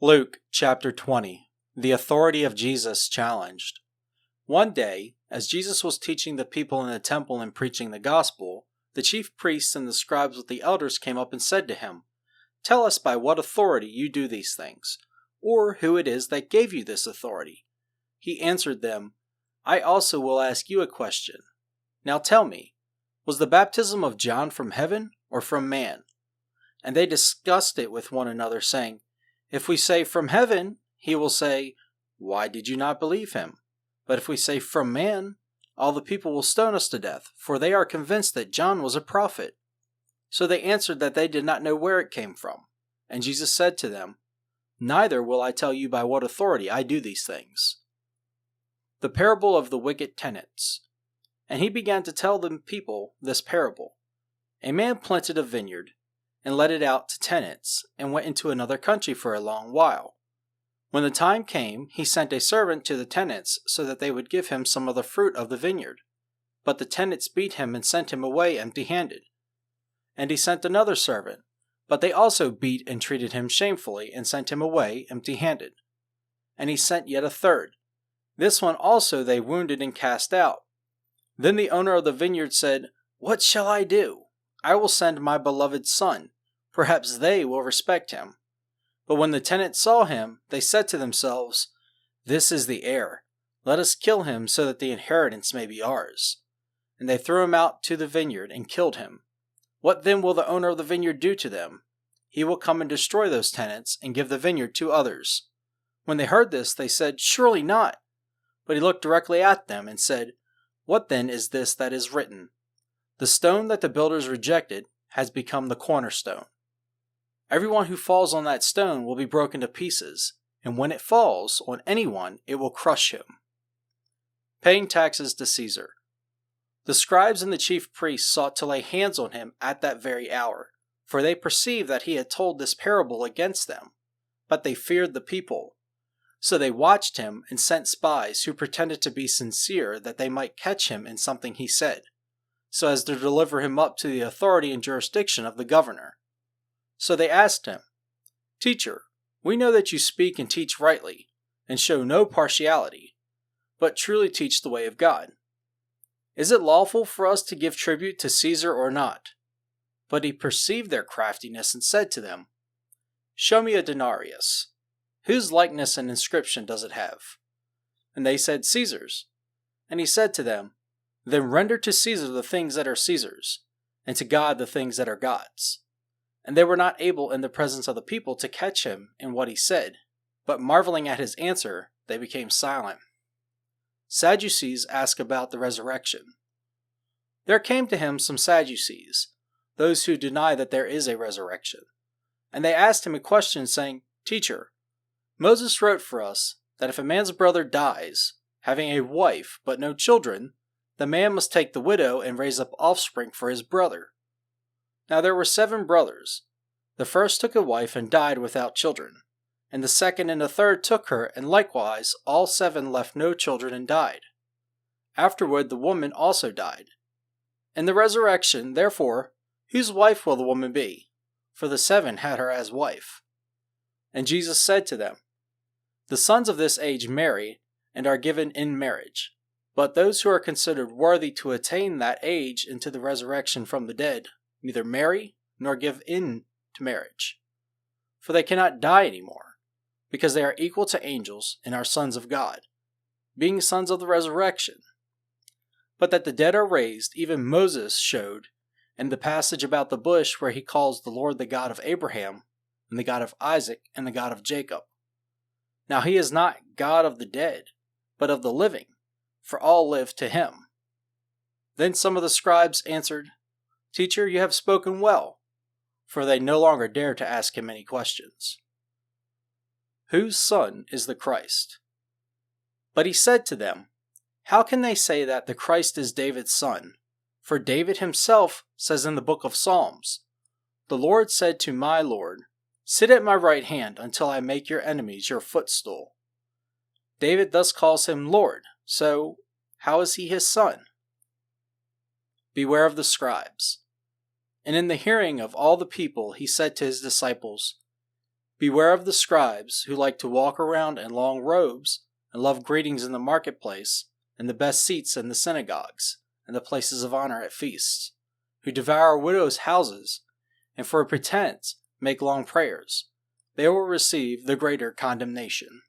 Luke chapter 20. The authority of Jesus challenged. One day, as Jesus was teaching the people in the temple and preaching the gospel, the chief priests and the scribes with the elders came up and said to him, "Tell us by what authority you do these things, or who it is that gave you this authority." He answered them, "I also will ask you a question. Now tell me, was the baptism of John from heaven or from man?" And they discussed it with one another, saying, "If we say from heaven, he will say, 'Why did you not believe him?' But if we say from man, all the people will stone us to death, for they are convinced that John was a prophet." So they answered that they did not know where it came from. And Jesus said to them, "Neither will I tell you by what authority I do these things." The parable of the wicked tenants. And he began to tell the people this parable. A man planted a vineyard, and let it out to tenants, and went into another country for a long while. When the time came, he sent a servant to the tenants so that they would give him some of the fruit of the vineyard. But the tenants beat him and sent him away empty-handed. And he sent another servant, but they also beat and treated him shamefully and sent him away empty-handed. And he sent yet a third. This one also they wounded and cast out. Then the owner of the vineyard said, "What shall I do? I will send my beloved son. Perhaps they will respect him." But when the tenants saw him, they said to themselves, "This is the heir. Let us kill him so that the inheritance may be ours." And they threw him out to the vineyard and killed him. What then will the owner of the vineyard do to them? He will come and destroy those tenants and give the vineyard to others. When they heard this, they said, "Surely not." But he looked directly at them and said, "What then is this that is written? The stone that the builders rejected has become the cornerstone. Everyone who falls on that stone will be broken to pieces, and when it falls on anyone, it will crush him." Paying taxes to Caesar. The scribes and the chief priests sought to lay hands on him at that very hour, for they perceived that he had told this parable against them. But they feared the people. So they watched him and sent spies who pretended to be sincere that they might catch him in something he said, so as to deliver him up to the authority and jurisdiction of the governor. So they asked him, "Teacher, we know that you speak and teach rightly, and show no partiality, but truly teach the way of God. Is it lawful for us to give tribute to Caesar or not?" But he perceived their craftiness and said to them, "Show me a denarius. Whose likeness and inscription does it have?" And they said, "Caesar's." And he said to them, "Then render to Caesar the things that are Caesar's, and to God the things that are God's." And they were not able in the presence of the people to catch him in what he said, but marveling at his answer, they became silent. Sadducees ask about the resurrection. There came to him some Sadducees, those who deny that there is a resurrection. And they asked him a question, saying, "Teacher, Moses wrote for us that if a man's brother dies, having a wife but no children, the man must take the widow and raise up offspring for his brother. Now there were 7 brothers. The first took a wife and died without children, and the second and the third took her, and likewise all 7 left no children and died. Afterward the woman also died. In the resurrection, therefore, whose wife will the woman be? For the 7 had her as wife." And Jesus said to them, "The sons of this age marry and are given in marriage, but those who are considered worthy to attain that age into the resurrection from the dead neither marry nor give in to marriage. For they cannot die any more, because they are equal to angels and are sons of God, being sons of the resurrection. But that the dead are raised, even Moses showed in the passage about the bush where he calls the Lord the God of Abraham, and the God of Isaac, and the God of Jacob. Now he is not God of the dead, but of the living, for all live to him." Then some of the scribes answered, "Teacher, you have spoken well," for they no longer dared to ask him any questions. Whose son is the Christ? But he said to them, "How can they say that the Christ is David's son? For David himself says in the book of Psalms, 'The Lord said to my Lord, sit at my right hand until I make your enemies your footstool.' David thus calls him Lord, so how is he his son?" Beware of the scribes. And in the hearing of all the people he said to his disciples, Beware of the scribes who like to walk around in long robes and love greetings in the marketplace and the best seats in the synagogues and the places of honor at feasts, who devour widows' houses and for a pretense make long prayers. They will receive the greater condemnation.